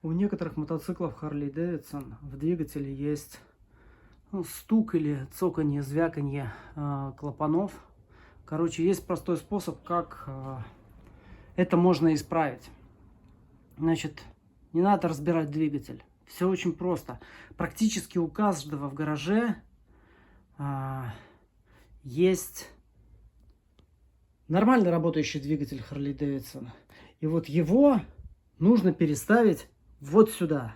У некоторых мотоциклов Harley Davidson в двигателе есть стук или цоканье, звяканье клапанов. Короче, есть простой способ, как это можно исправить. Значит, не надо разбирать двигатель. Все очень просто. Практически у каждого в гараже есть нормально работающий двигатель Harley Davidson. И вот его нужно переставить вот сюда.